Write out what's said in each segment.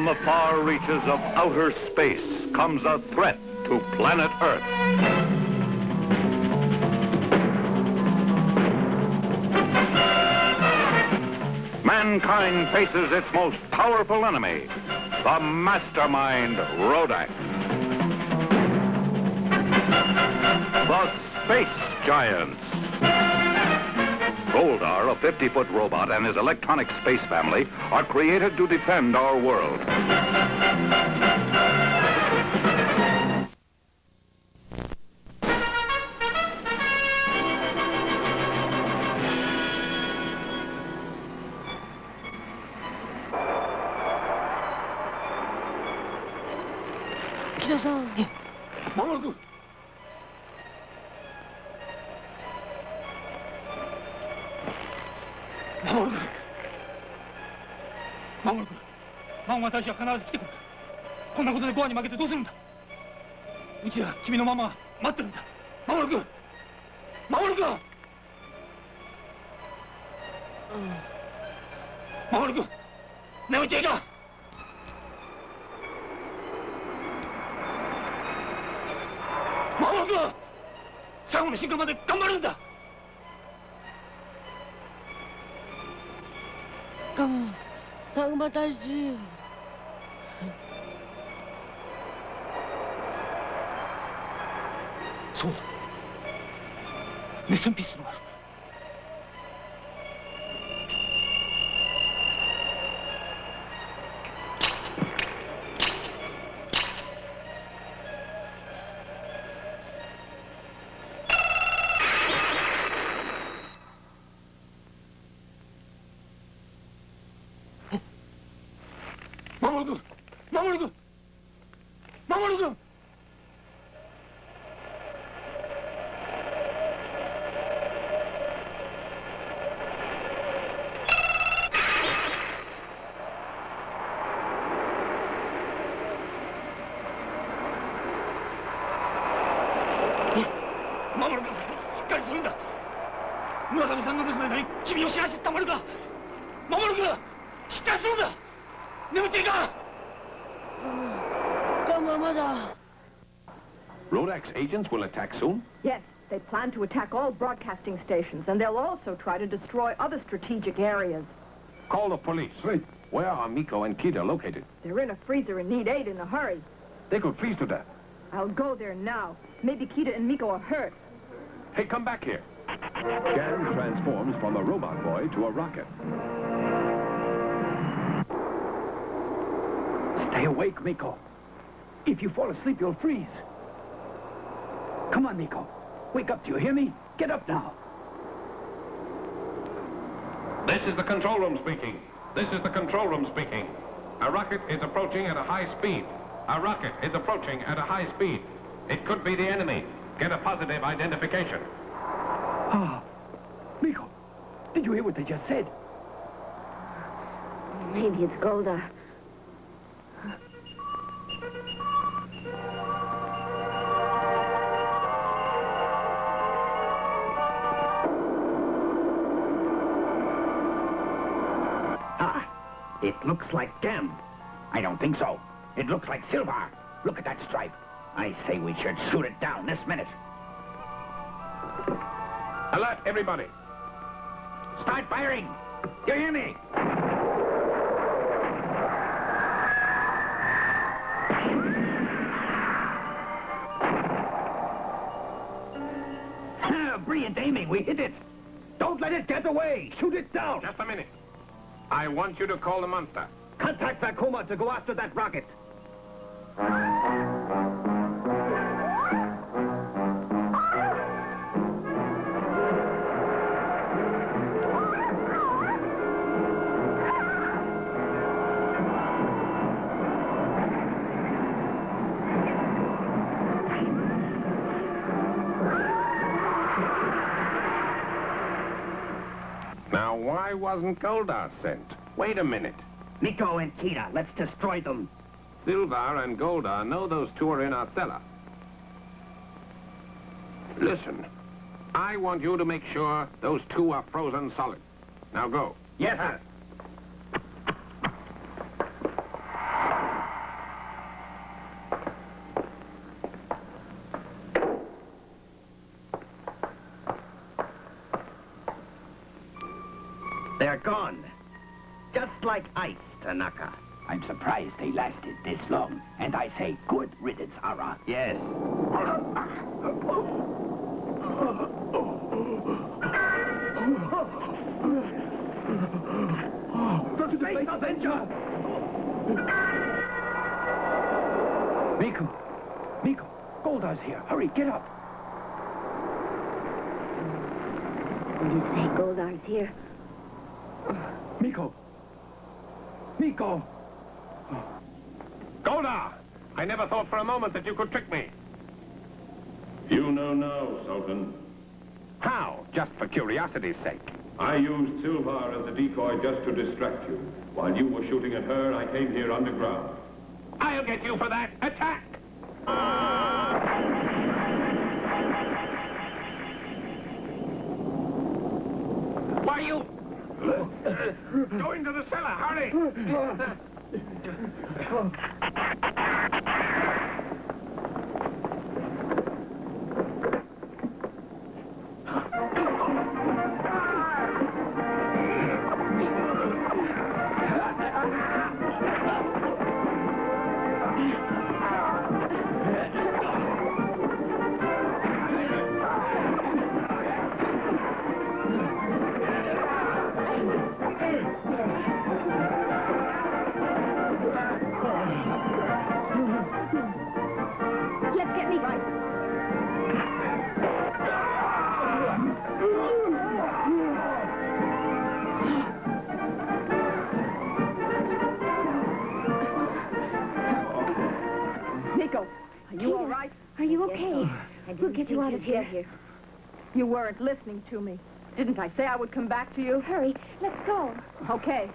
the far reaches of outer space comes a threat to planet Earth. Mankind faces its most powerful enemy, the mastermind Rodak. The Space Giants. Goldar, a 50-foot robot, and his electronic space family are created to defend our world. Magma大使は必ず来てくる。こんなことでゴアに負けてどうするんだ。うちは君のママが待ってるんだ。守君、守君。守君、眠っちゃいかん。守君、最後の瞬間まで頑張るんだ。Magma大使。そうだ。熱線ピストルがある。Rodak's agents will attack soon? Yes, they plan to attack all broadcasting stations, and they'll also try to destroy other strategic areas. Call the police. Right. Where are Miko and Kita located? They're in a freezer and need aid in a hurry. They could freeze to death. I'll go there now. Maybe Kita and Miko are hurt. Hey, come back here. Scan transforms from a robot boy to a rocket. Stay awake, Miko. If you fall asleep, you'll freeze. Come on, Miko. Wake up, do you hear me? Get up now. This is the control room speaking. This is the control room speaking. A rocket is approaching at a high speed. A rocket is approaching at a high speed. It could be the enemy. Get a positive identification. Ah, Miko, did you hear what they just said? Maybe it's Goldar. It looks like them. I don't think so. It looks like Silvar. Look at that stripe. I say we should shoot it down this minute. Alert, everybody. Start firing. Do you hear me? Brilliant aiming. We hit it. Don't let it get away. Shoot it down. Just a minute. I want you to call the monster. Contact Magma to go after that rocket. Now, why wasn't Goldar sent? Wait a minute. Miko and Kita, let's destroy them. Silvar and Goldar know those two are in our cellar. Listen, I want you to make sure those two are frozen solid. Now go. Yes, sir. are gone. Just like ice, Tanaka. I'm surprised they lasted this long. And I say good riddance, Ara. Yes. Go to the Space Avenger! Miko, Goldar's here. Hurry, get up. What do you say, Goldar's here? Miko! Goldar! I never thought for a moment that you could trick me. You know now, Sultan. How? Just for curiosity's sake. I used Silvar as a decoy just to distract you. While you were shooting at her, I came here underground. I'll get you for that. Attack! Why, you... Go into the cellar, hurry! Let's get me right. Nico, are you all right? Are you okay? We'll get you out of here. You weren't listening to me. Didn't I say I would come back to you? Hurry, let's go. Okay.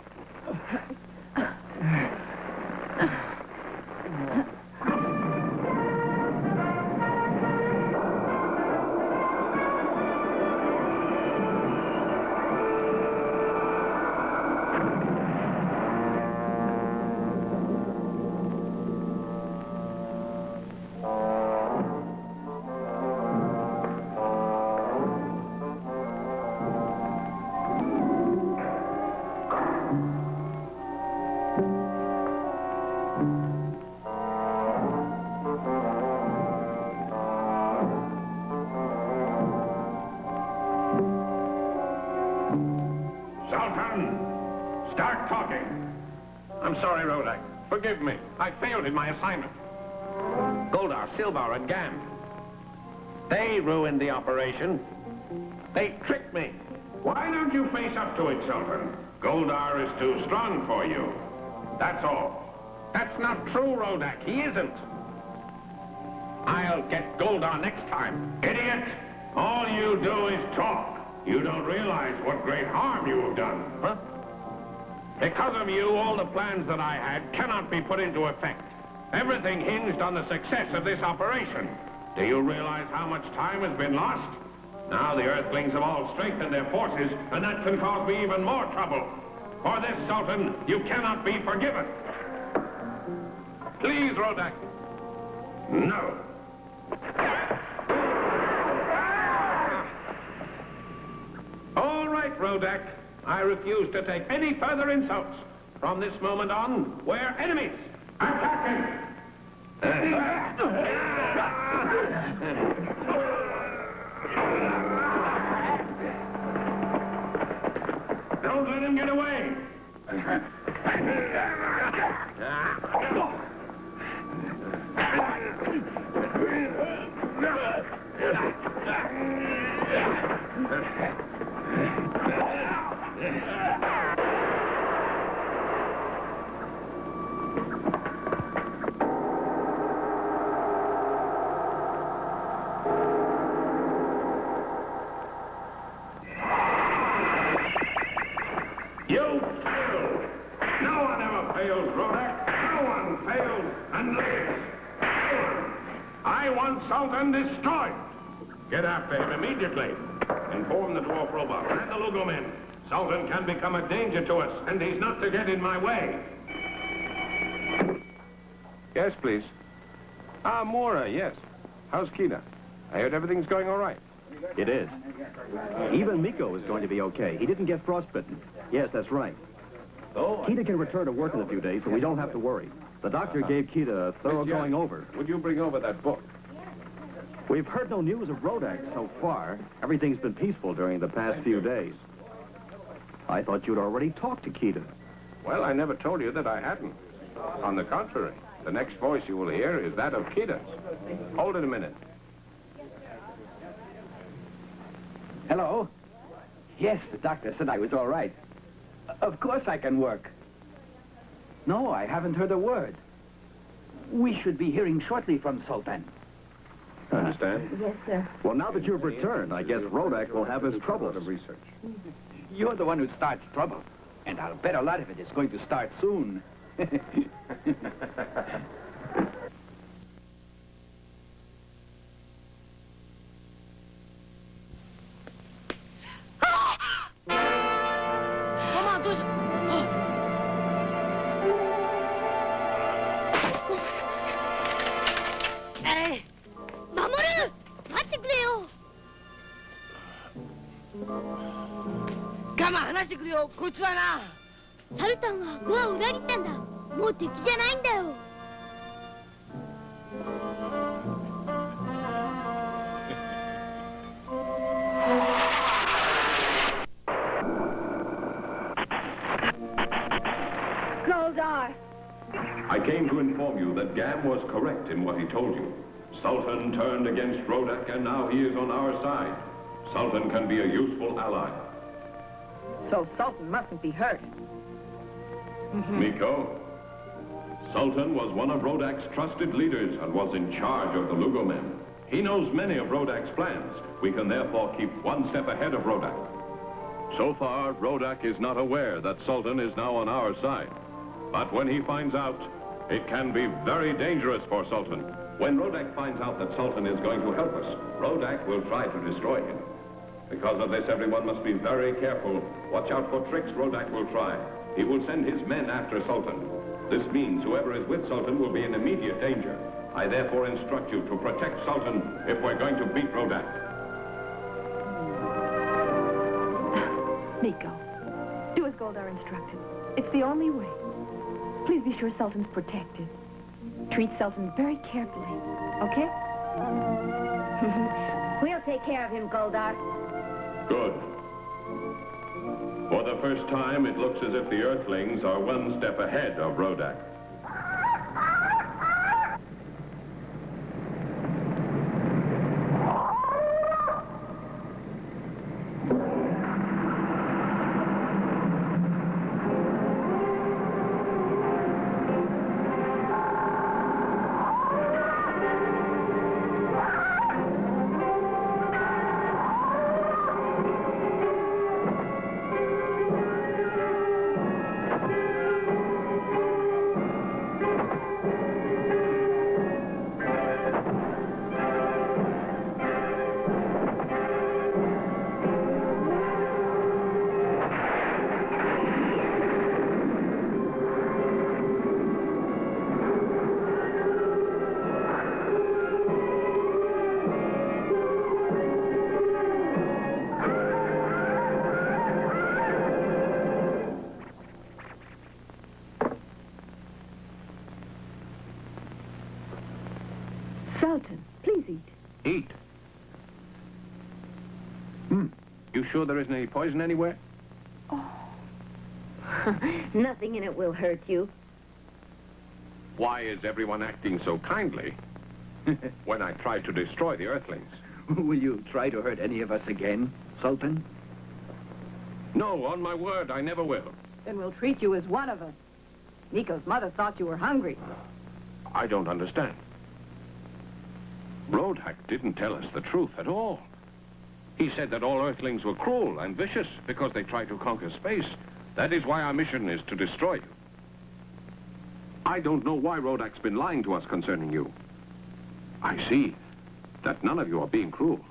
Sultan! Start talking. I'm sorry, Rodak. Forgive me. I failed in my assignment. Goldar, Silvar, and Gam. They ruined the operation. They tricked me. Why don't you face up to it, Sultan? Goldar is too strong for you. That's all. That's not true, Rodak. He isn't. I'll get Goldar next time. Idiot! All you do is talk. You don't realize what great harm you have done. Huh? Because of you, all the plans that I had cannot be put into effect. Everything hinged on the success of this operation. Do you realize how much time has been lost? Now the Earthlings have all strengthened their forces, and that can cause me even more trouble. For this, Sultan, you cannot be forgiven. Please, Rodak. No. All right, Rodak. I refuse to take any further insults. From this moment on, we're enemies. Attack him! Don't let him get away. You failed. No one ever fails, Rodak. No one fails and lives. I want Sultan destroyed. Get after him immediately. Inform the dwarf robot and the Lugo men. Sultan can become a danger to us, and he's not to get in my way. Yes, please. Ah, Mora, yes. How's Kina? I heard everything's going all right. It is. Even Miko is going to be okay. He didn't get frostbitten. Yes, that's right. Kita can return to work in a few days, so we don't have to worry. The doctor gave Kita a thorough going over. Would you bring over that book? We've heard no news of Rodak so far. Everything's been peaceful during the past few days. I thought you'd already talked to Kita. Well, I never told you that I hadn't. On the contrary, the next voice you will hear is that of Kita. Hold it a minute. Hello? Yes, the doctor said I was all right. Of course I can work. No, I haven't heard a word. We should be hearing shortly from Sultan. Understand? Yes, sir. Well, now that you've returned, I guess Rodak will have his troubles. Of research. You're the one who starts trouble. And I'll bet a lot of it is going to start soon. Sultan はゴアを裏切ったんだ。もう敵じゃないんだよ。Goldar! I came to inform you that Gam was correct in what he told you. Sultan turned against Rodak, and now he is on our side. Sultan can be a useful ally. So Sultan mustn't be hurt. Miko, Sultan was one of Rodak's trusted leaders and was in charge of the Lugo men. He knows many of Rodak's plans. We can therefore keep one step ahead of Rodak. So far, Rodak is not aware that Sultan is now on our side. But when he finds out, it can be very dangerous for Sultan. When Rodak finds out that Sultan is going to help us, Rodak will try to destroy him. Because of this, everyone must be very careful. Watch out for tricks Rodak will try. He will send his men after Sultan. This means whoever is with Sultan will be in immediate danger. I therefore instruct you to protect Sultan if we're going to beat Rodak. Nico, do as Goldar instructed. It's the only way. Please be sure Sultan's protected. Treat Sultan very carefully, okay? We'll take care of him, Goldar. Good. For the first time, it looks as if the Earthlings are one step ahead of Rodak. Sultan, please eat. Eat? You sure there isn't any poison anywhere? Nothing in it will hurt you. Why is everyone acting so kindly when I try to destroy the Earthlings? Will you try to hurt any of us again, Sultan? No, on my word, I never will. Then we'll treat you as one of us. Nico's mother thought you were hungry. I don't understand. Rodak didn't tell us the truth at all. He said that all Earthlings were cruel and vicious because they try to conquer space. That is why our mission is to destroy you. I don't know why Rodak's been lying to us concerning you. I see that none of you are being cruel,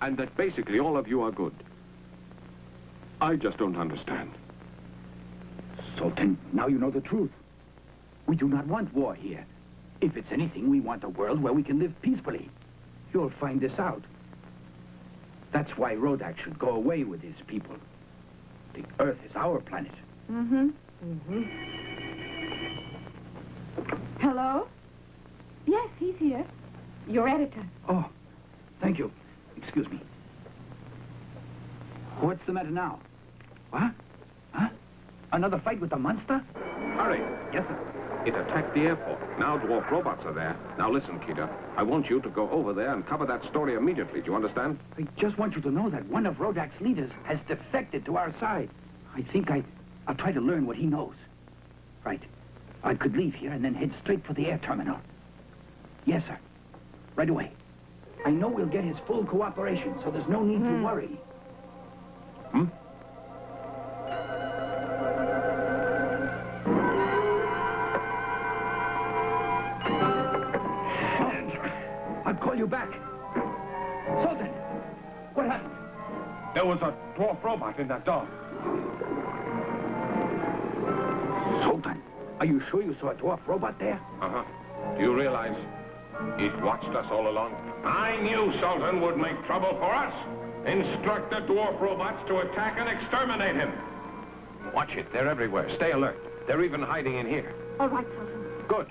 and that basically all of you are good. I just don't understand. Sultan, now you know the truth. We do not want war here. If it's anything, we want a world where we can live peacefully. You'll find this out. That's why Rodak should go away with his people. The Earth is our planet. Mm-hmm. Hello? Yes, he's here. Your editor. Oh, thank you. Excuse me. What's the matter now? What? Huh? Another fight with the monster? Hurry. Yes, sir. It attacked the airport. Now dwarf robots are there. Now listen, Kita. I want you to go over there and cover that story immediately. Do you understand? I just want you to know that one of Rodak's leaders has defected to our side. I think I'll try to learn what he knows. Right. I could leave here and then head straight for the air terminal. Yes, sir. Right away. I know we'll get his full cooperation, so there's no need to worry. Hmm? I'll call you back. Sultan, what happened? There was a dwarf robot in that door. Sultan, are you sure you saw a dwarf robot there? Uh-huh. Do you realize it watched us all along? I knew Sultan would make trouble for us. Instruct the dwarf robots to attack and exterminate him. Watch it. They're everywhere. Stay alert. They're even hiding in here. All right, Sultan. Good.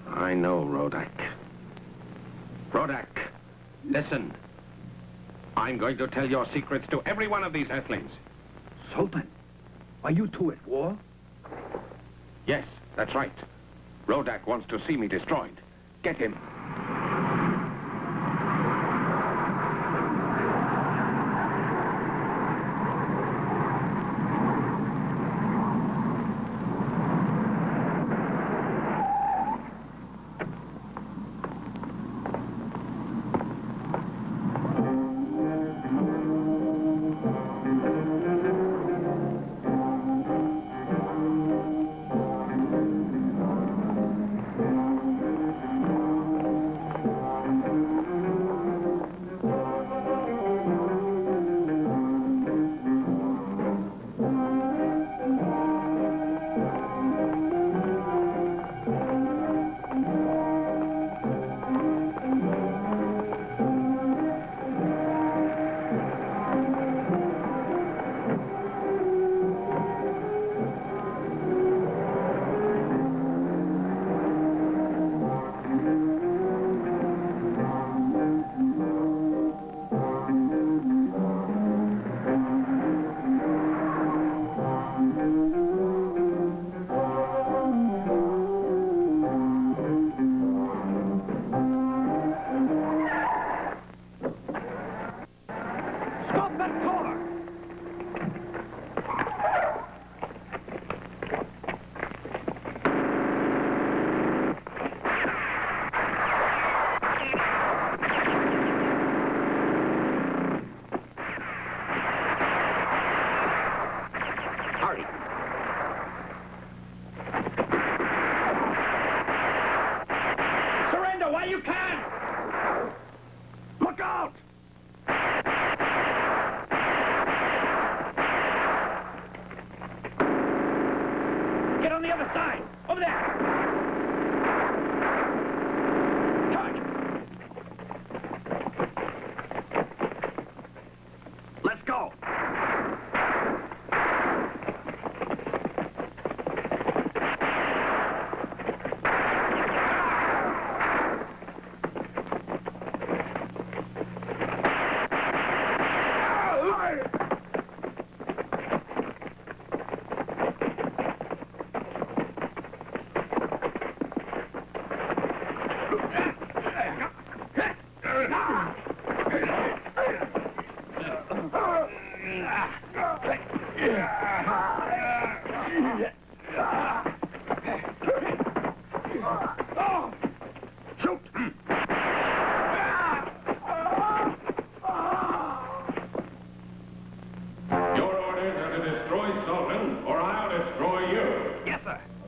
I know, Rodak. Rodak, listen. I'm going to tell your secrets to every one of these Earthlings. Sultan, are you two at war? Yes, that's right. Rodak wants to see me destroyed. Get him.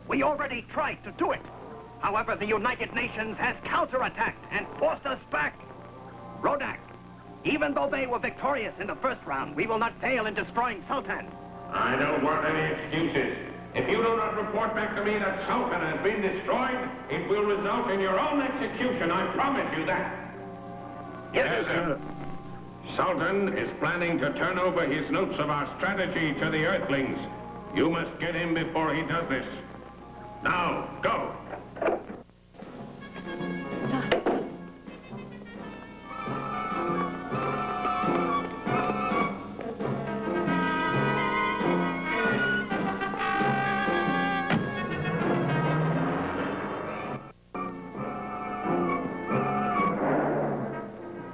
We already tried to do it. However, the United Nations has counterattacked and forced us back. Rodak, even though they were victorious in the first round, we will not fail in destroying Sultan. I don't want any excuses. If you do not report back to me that Sultan has been destroyed, it will result in your own execution. I promise you that. Yes, sir. Sultan is planning to turn over his notes of our strategy to the Earthlings. You must get him before he does this. Now, go!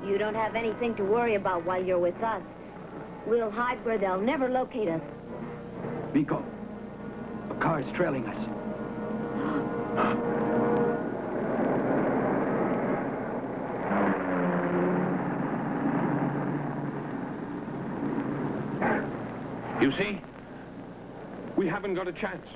You don't have anything to worry about while you're with us. We'll hide where they'll never locate us. Miko, a car's trailing us. You see? We haven't got a chance.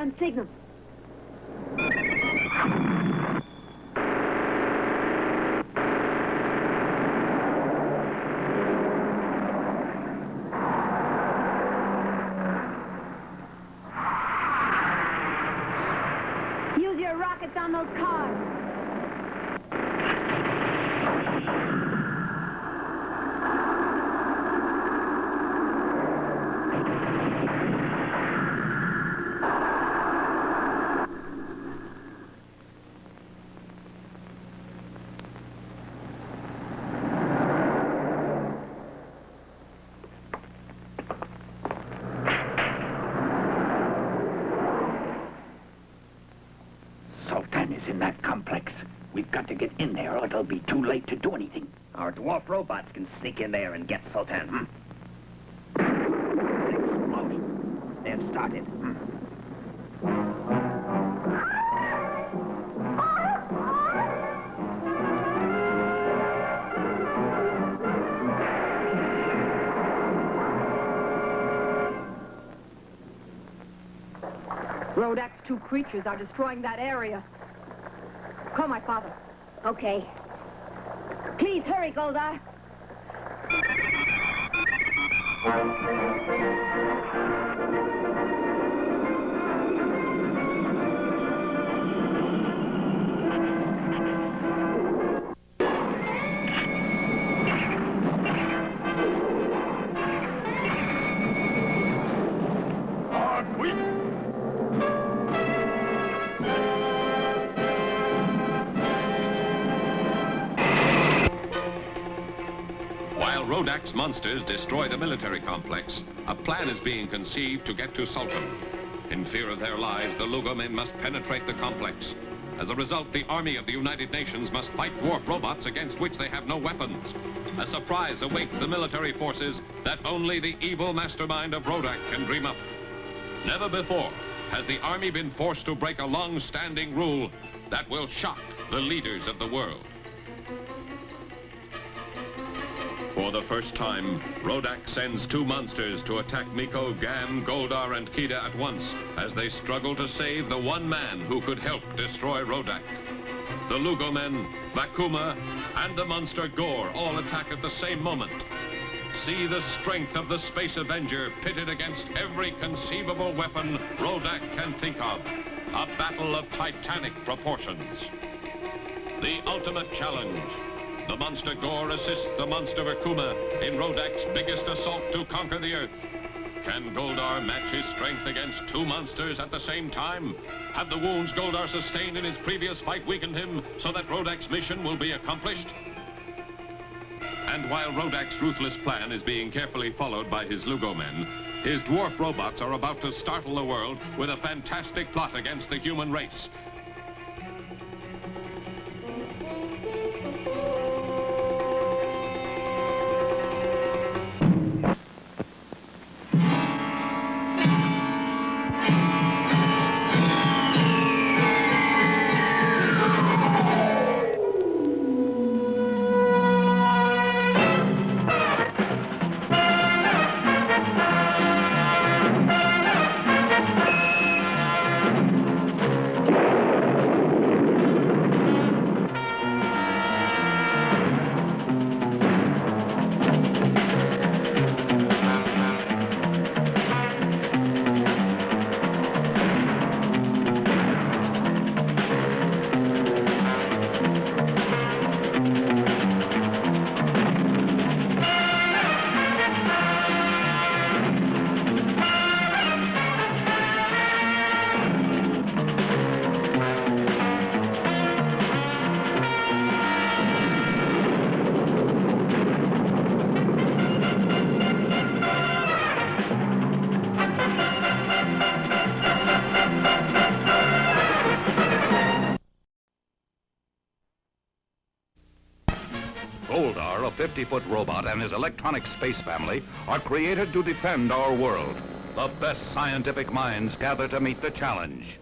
Ground signal. Use your rockets on those cars. Sultan is in that complex. We've got to get in there or it'll be too late to do anything. Our dwarf robots can sneak in there and get Sultan. Explosion. They've started. Rodak's two creatures are destroying that area. Call my father. Okay. Please hurry, Goldar. While Rodak's monsters destroy the military complex, a plan is being conceived to get to Sultan. In fear of their lives, the Lugo men must penetrate the complex. As a result, the army of the United Nations must fight dwarf robots against which they have no weapons. A surprise awaits the military forces that only the evil mastermind of Rodak can dream up. Never before has the army been forced to break a long-standing rule that will shock the leaders of the world. For the first time, Rodak sends two monsters to attack Miko, Gam, Goldar, and Kida at once as they struggle to save the one man who could help destroy Rodak. The Lugo men, Vakuma, and the monster Gore all attack at the same moment. See the strength of the Space Avenger pitted against every conceivable weapon Rodak can think of. A battle of titanic proportions. The ultimate challenge. The monster Gore assists the monster Vakuma in Rodak's biggest assault to conquer the Earth. Can Goldar match his strength against two monsters at the same time? Have the wounds Goldar sustained in his previous fight weakened him so that Rodak's mission will be accomplished? And while Rodak's ruthless plan is being carefully followed by his Lugo men, his dwarf robots are about to startle the world with a fantastic plot against the human race. 50-foot robot and his electronic space family are created to defend our world. The best scientific minds gather to meet the challenge.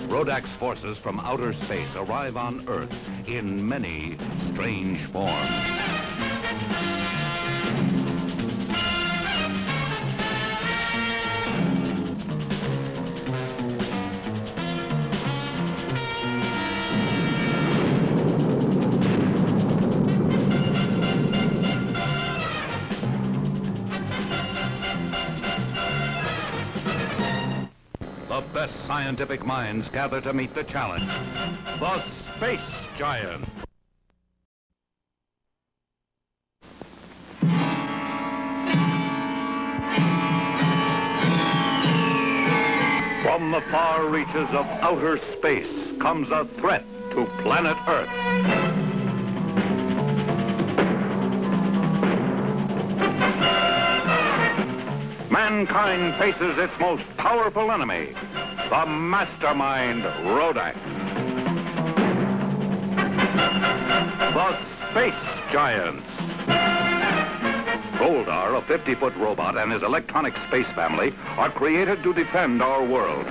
Rodak's forces from outer space arrive on Earth in many strange forms. The best scientific minds gather to meet the challenge. The Space Giant. From the far reaches of outer space comes a threat to planet Earth. Mankind faces its most powerful enemy, the mastermind Rodak. The Space Giants. Goldar, a 50-foot robot, and his electronic space family are created to defend our world.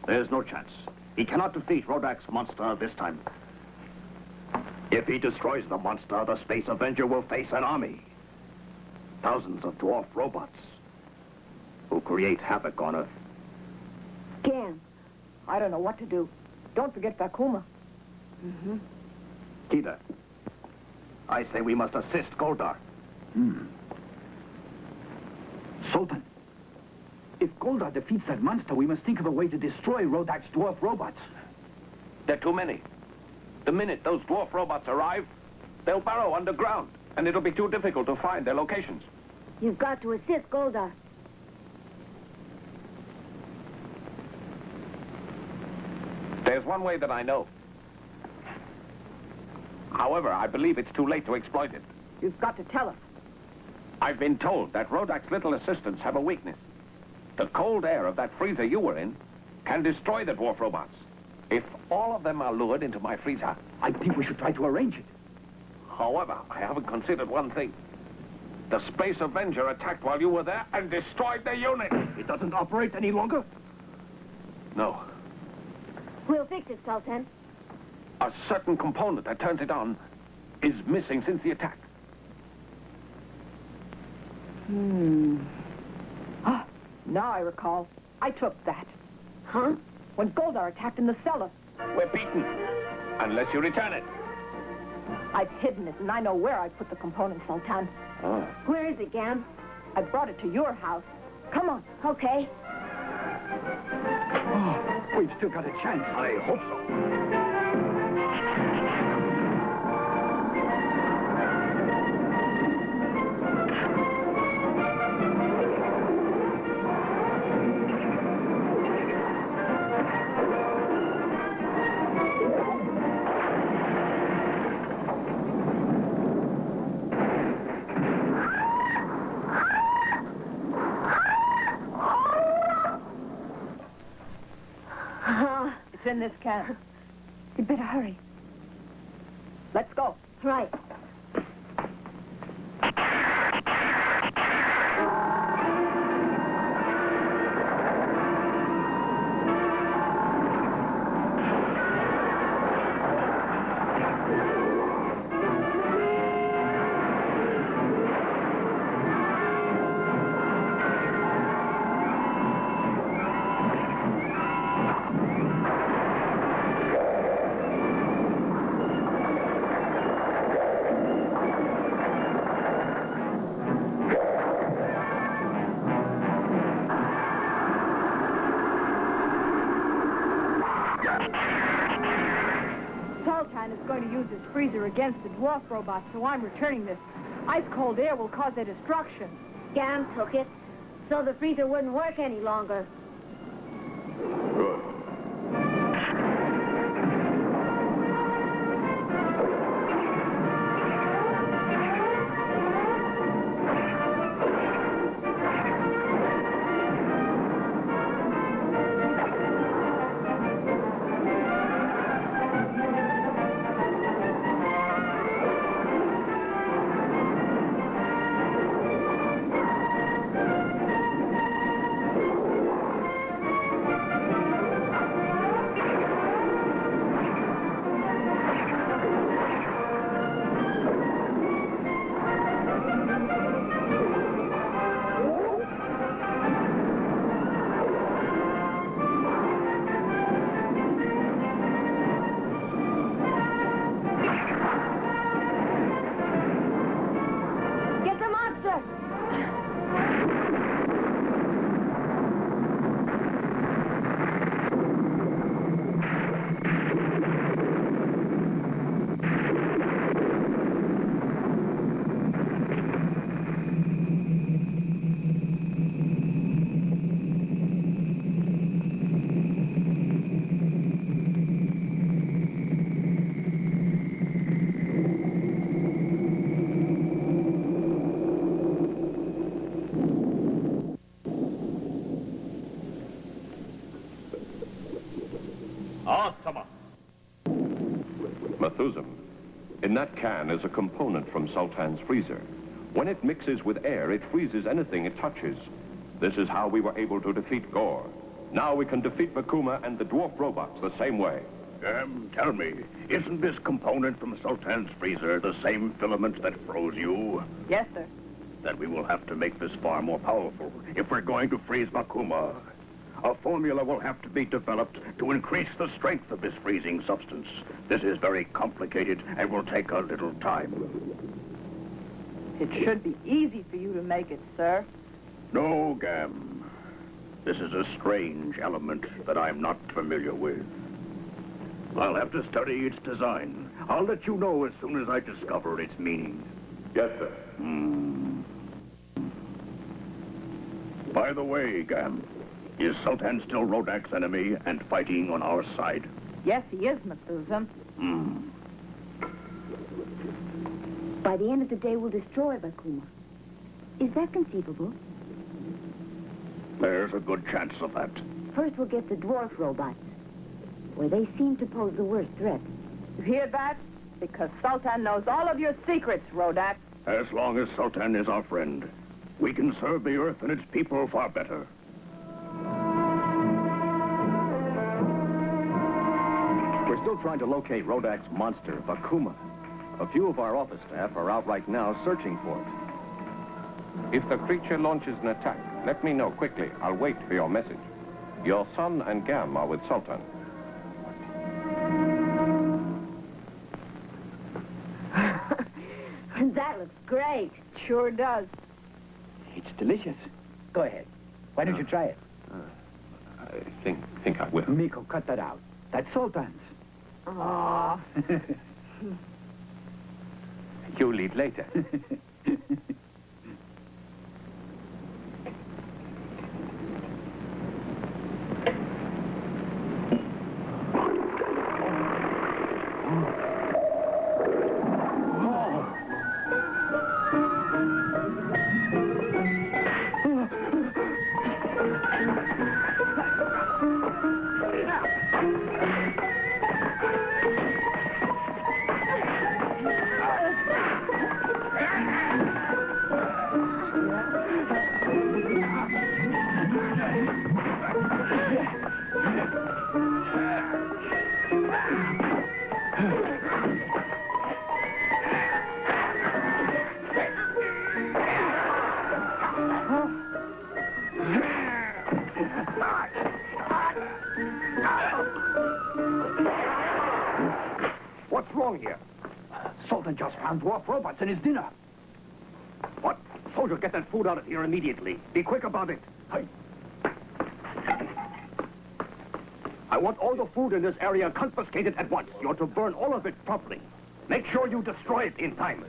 There's no chance. He cannot defeat Rodak's monster this time. If he destroys the monster, the Space Avenger will face an army. Thousands of dwarf robots who create havoc on Earth. Gan, I don't know what to do. Don't forget Bakuma. Kida, I say we must assist Goldar. Sultan, if Goldar defeats that monster, we must think of a way to destroy Rodak's dwarf robots. There are too many. The minute those dwarf robots arrive, they'll burrow underground, and it'll be too difficult to find their locations. You've got to assist Goldar. There's one way that I know. However, I believe it's too late to exploit it. You've got to tell us. I've been told that Rodak's little assistants have a weakness. The cold air of that freezer you were in can destroy the dwarf robots. If all of them are lured into my freezer, I think we should try to arrange it. however, I haven't considered one thing. The Space Avenger attacked while you were there and destroyed the unit. It doesn't operate any longer? No. We'll fix it, Sultan. A certain component that turns it on is missing since the attack. Ah, now I recall. I took that. Huh? When Goldar attacked in the cellar. We're beaten. Unless you return it. I've hidden it, and I know where I put the component, Sultan. Where is it, Gam? I brought it to your house. Come on. Okay. Oh, we've still got a chance. I hope so. It's in this can. You'd better hurry. Let's go. Right. Sultan is going to use his freezer against the dwarf robots, so I'm returning this. Ice-cold air will cause their destruction. Gam took it, so the freezer wouldn't work any longer. Good. Get the monster! Methuselah, in that can is a component from Sultan's freezer. When it mixes with air, it freezes anything it touches. This is how we were able to defeat Gore. Now we can defeat Magma and the dwarf robots the same way. Tell me, isn't this component from Sultan's freezer the same filament that froze you? Yes, sir. Then we will have to make this far more powerful if we're going to freeze Magma. A formula will have to be developed to increase the strength of this freezing substance. This is very complicated and will take a little time. It should be easy for you to make it, sir. No, Gam. This is a strange element that I'm not familiar with. I'll have to study its design. I'll let you know as soon as I discover its meaning. Yes, sir. By the way, Gam, is Sultan still Rodak's enemy and fighting on our side? Yes, he is, Methuselah. By the end of the day, we'll destroy Bakuma. Is that conceivable? There's a good chance of that. First, we'll get the dwarf robots, where they seem to pose the worst threat. You hear that? Because Sultan knows all of your secrets, Rodak. As long as Sultan is our friend, we can serve the Earth and its people far better. We're still trying to locate Rodak's monster, Bakuma. A few of our office staff are out right now searching for it. If the creature launches an attack, let me know quickly. I'll wait for your message. Your son and Gam are with Sultan. That looks great. Sure does. It's delicious. Go ahead. Why don't you try it? I think I will. Miko, cut that out. That's Sultan's. Aww. You'll eat later. What's wrong here? Sultan just found dwarf robots in his dinner. What? Soldier, get that food out of here immediately. Be quick about it. I want all the food in this area confiscated at once. You're to burn all of it properly. Make sure you destroy it in time.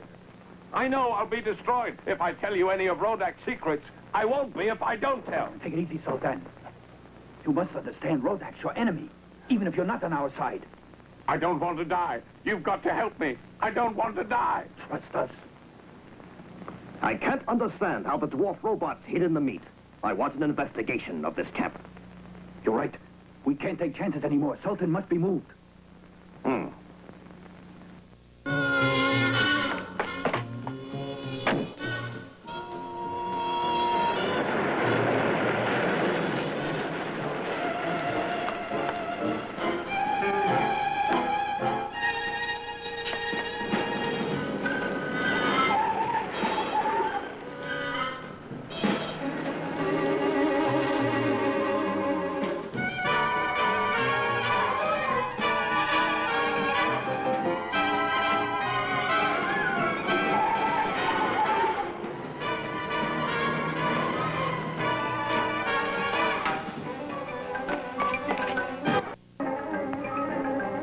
I know I'll be destroyed if I tell you any of Rodak's secrets. I won't be if I don't tell. Take it easy, Sultan. You must understand Rodak's your enemy, even if you're not on our side. I don't want to die. You've got to help me. I don't want to die. Trust us. I can't understand how the dwarf robots hid in the meat. I want an investigation of this camp. You're right. We can't take chances anymore. Sultan must be moved.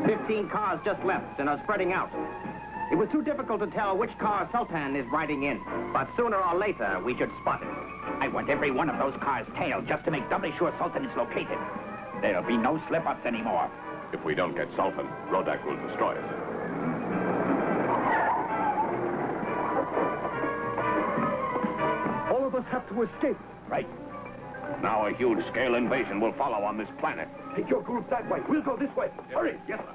15 cars just left and are spreading out. It was too difficult to tell which car Sultan is riding in, but sooner or later we should spot it. I want every one of those cars tailed just to make doubly sure Sultan is located. There'll be no slip-ups anymore. If we don't get Sultan, Rodak will destroy us. All of us have to escape. Right. Now a huge-scale invasion will follow on this planet. Take your group that way. We'll go this way. Hurry. Yes, sir.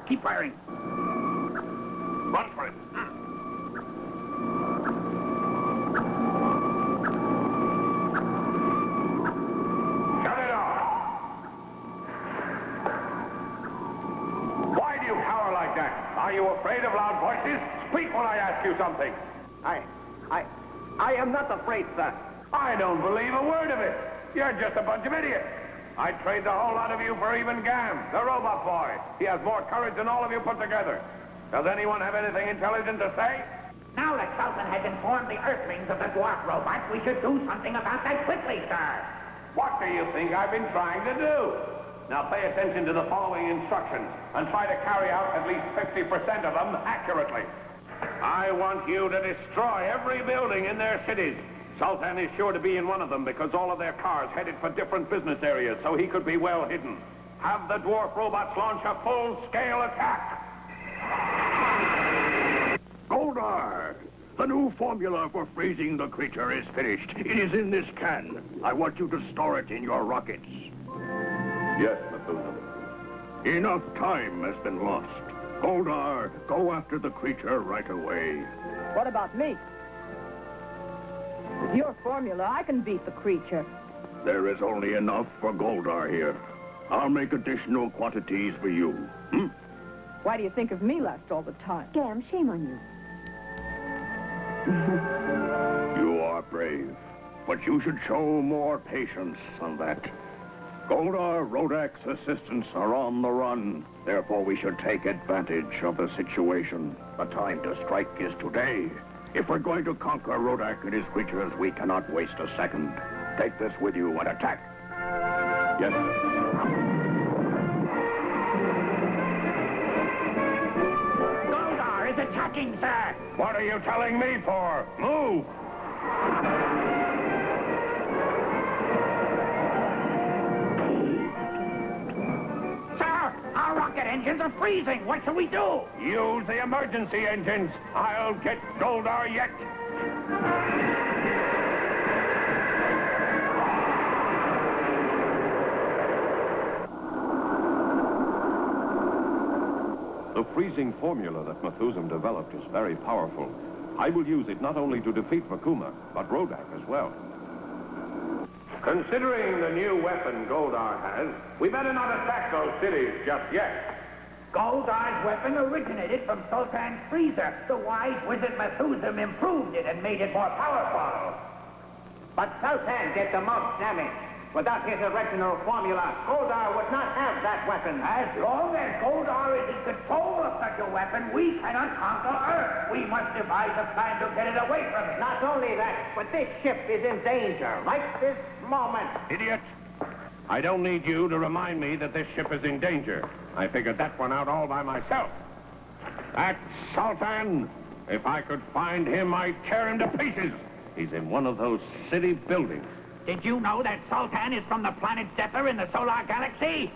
Keep firing. Run for it. Shut it off. Why do you cower like that? Are you afraid of loud voices? Speak when I ask you something. I am not afraid, sir. I don't believe a word of it. You're just a bunch of idiots. I'd trade the whole lot of you for even Gam, the robot boy. He has more courage than all of you put together. Does anyone have anything intelligent to say? Now that Sultan has informed the Earthlings of the dwarf robots, we should do something about that quickly, sir. What do you think I've been trying to do? Now pay attention to the following instructions and try to carry out at least 50% of them accurately. I want you to destroy every building in their cities. Sultan is sure to be in one of them because all of their cars headed for different business areas, so he could be well hidden. Have the dwarf robots launch a full-scale attack. Goldar! The new formula for freezing the creature is finished. It is in this can. I want you to store it in your rockets. Yes, Methuselah. Enough time has been lost. Goldar, go after the creature right away. What about me? With your formula, I can beat the creature. There is only enough for Goldar here. I'll make additional quantities for you. Why do you think of me last all the time? Scam, shame on you. You are brave, but you should show more patience than that. Goldar Rodak's assistants are on the run. Therefore, we should take advantage of the situation. The time to strike is today. If we're going to conquer Rodak and his creatures, we cannot waste a second. Take this with you and attack. Yes. Goldar is attacking, sir! What are you telling me for? Move! Sir, our rocket engines are freezing. What shall we do? Use the emergency engines. I'll get Goldar yet. The freezing formula that Methuselah developed is very powerful. I will use it not only to defeat Makuma, but Rodak as well. Considering the new weapon Goldar has, we better not attack those cities just yet. Goldar's weapon originated from Sultan's freezer. The wise wizard Methuselah improved it and made it more powerful. But Sultan did the most damage. Without his original formula, Goldar would not have that weapon. As long as Goldar is in control of such a weapon, we cannot conquer Earth. We must devise a plan to get it away from it. Not only that, but this ship is in danger, right this moment. Idiot! I don't need you to remind me that this ship is in danger. I figured that one out all by myself. That Sultan! If I could find him, I'd tear him to pieces. He's in one of those city buildings. Did you know that Sultan is from the planet Zephyr in the solar galaxy?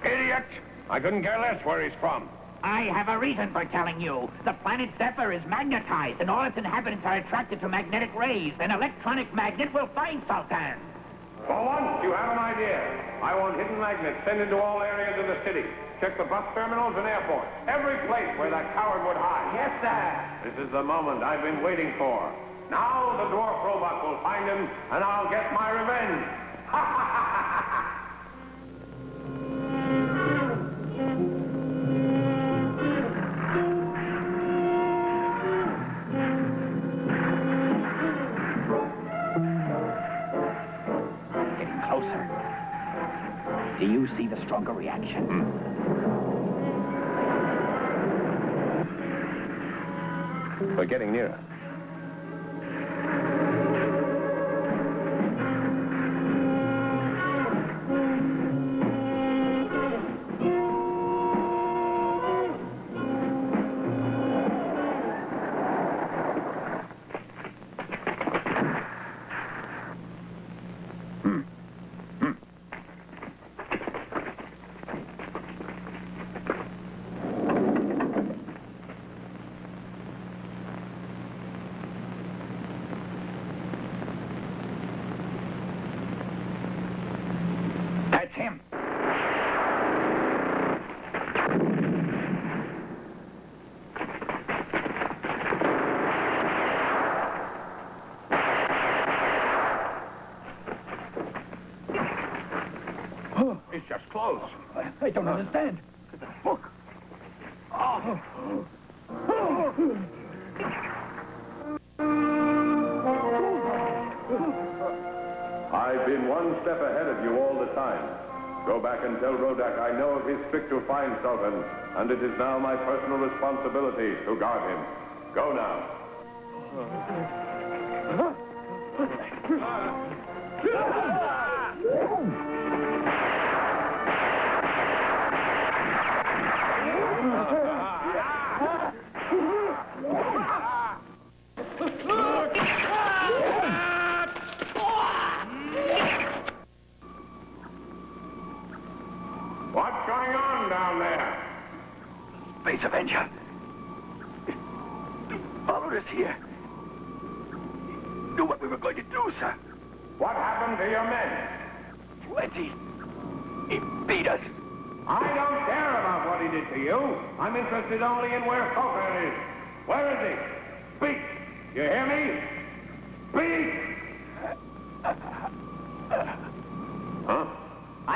Idiot! I couldn't care less where he's from. I have a reason for telling you. The planet Zephyr is magnetized, and all its inhabitants are attracted to magnetic rays. An electronic magnet will find Sultan. For once, you have an idea. I want hidden magnets sent into all areas of the city. Check the bus terminals and airports. Every place where that coward would hide. Yes, sir. This is the moment I've been waiting for. Now the dwarf robot will find him, and I'll get my revenge. Getting closer. Do you see the stronger reaction? We're getting nearer. That's him. It's just close. I don't understand. Look. I've been one step ahead of you all the time. Go back and tell Rodak I know of his trick to find Sultan, and it is now my personal responsibility to guard him. Go now. What's going on down there? Space Avenger. Followed us here. Knew what we were going to do, sir. What happened to your men? 20. He beat us. I don't care about what he did to you. I'm interested only in where Sultan is. Where is he? Speak. You hear me? Speak!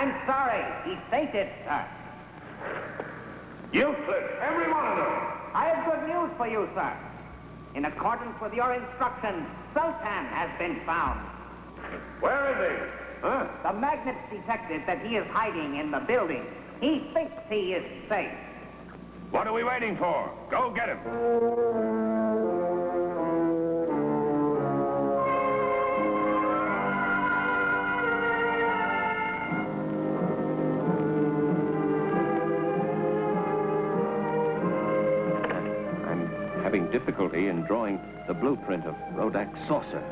I'm sorry. He fainted, sir. Useless, every one of them. I have good news for you, sir. In accordance with your instructions, Sultan has been found. Where is he? Huh? The magnets detected that he is hiding in the building. He thinks he is safe. What are we waiting for? Go get him. Having difficulty in drawing the blueprint of Rodak's saucer.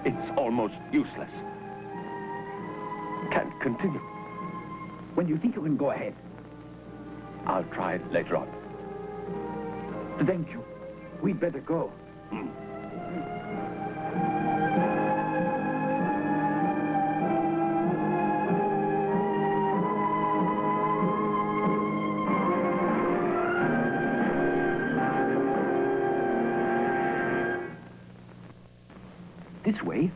It's almost useless. Can't continue. When do you think you can go ahead? I'll try it later on. Thank you. We'd better go. This way,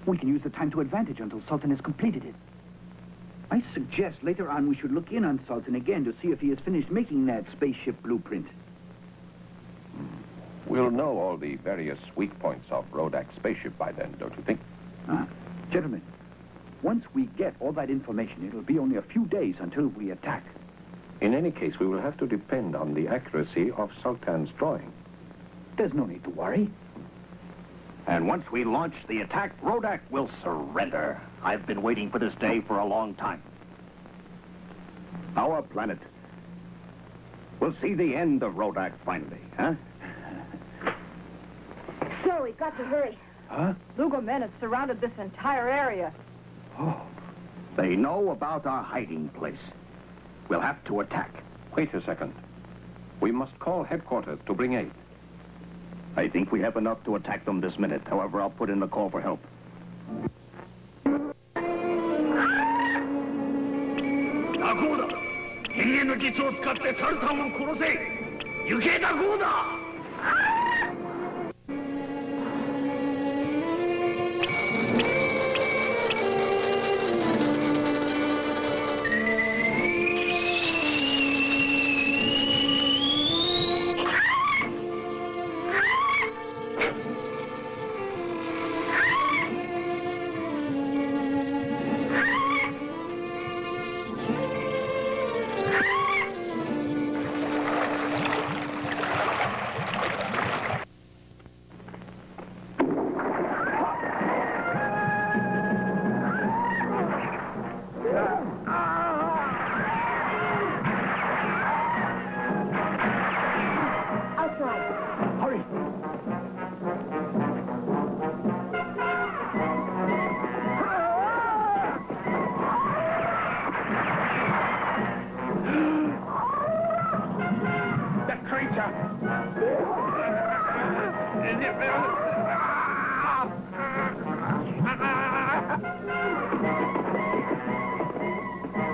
we can use the time to advantage until Sultan has completed it. I suggest later on we should look in on Sultan again to see if he has finished making that spaceship blueprint. We'll know all the various weak points of Rodak's spaceship by then, don't you think? Gentlemen, once we get all that information, it'll be only a few days until we attack. In any case, we will have to depend on the accuracy of Sultan's drawing. There's no need to worry. And once we launch the attack, Rodak will surrender. I've been waiting for this day for a long time. Our planet will see the end of Rodak finally, huh? Sir, we've got to hurry. Huh? Lugo men have surrounded this entire area. Oh. They know about our hiding place. We'll have to attack. Wait a second. We must call headquarters to bring aid. I think we have enough to attack them this minute. However, I'll put in the call for help. Goldar! 人間の術を使ってサルタンを殺せ! 行けだ、ゴーダー!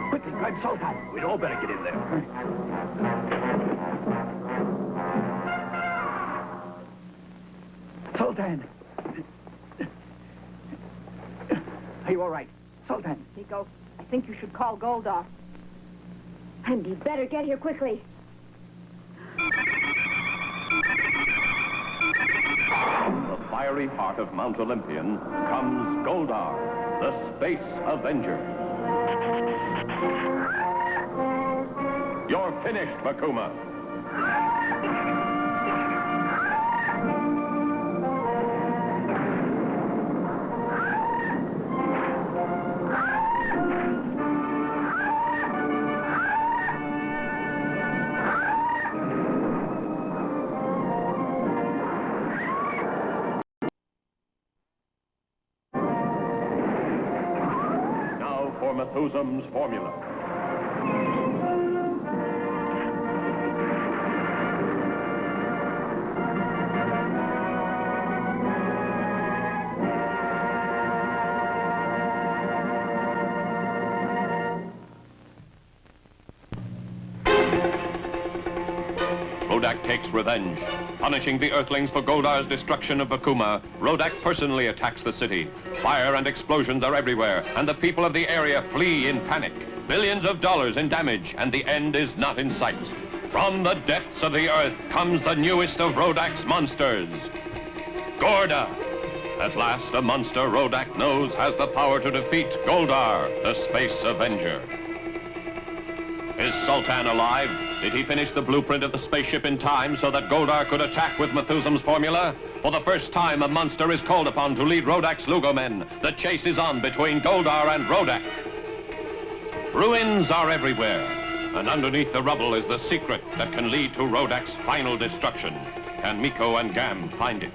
Quickly, grab Sultan. We'd all better get in there. Sultan! Are you all right? Sultan! Nico, I think you should call Goldar. And you'd better get here quickly. From the fiery heart of Mount Olympian comes Goldar, the Space Avenger. You're finished, Makuma. For Methusam's formula. Rodak takes revenge. Punishing the Earthlings for Goldar's destruction of Bakuma, Rodak personally attacks the city. Fire and explosions are everywhere, and the people of the area flee in panic. Billions of dollars in damage, and the end is not in sight. From the depths of the earth comes the newest of Rodak's monsters, Gorda. At last, a monster Rodak knows has the power to defeat Goldar, the Space Avenger. Is Sultan alive? Did he finish the blueprint of the spaceship in time so that Goldar could attack with Methusam's formula? For the first time, a monster is called upon to lead Rodak's Lugo men. The chase is on between Goldar and Rodak. Ruins are everywhere, and underneath the rubble is the secret that can lead to Rodak's final destruction. Can Miko and Gam find it?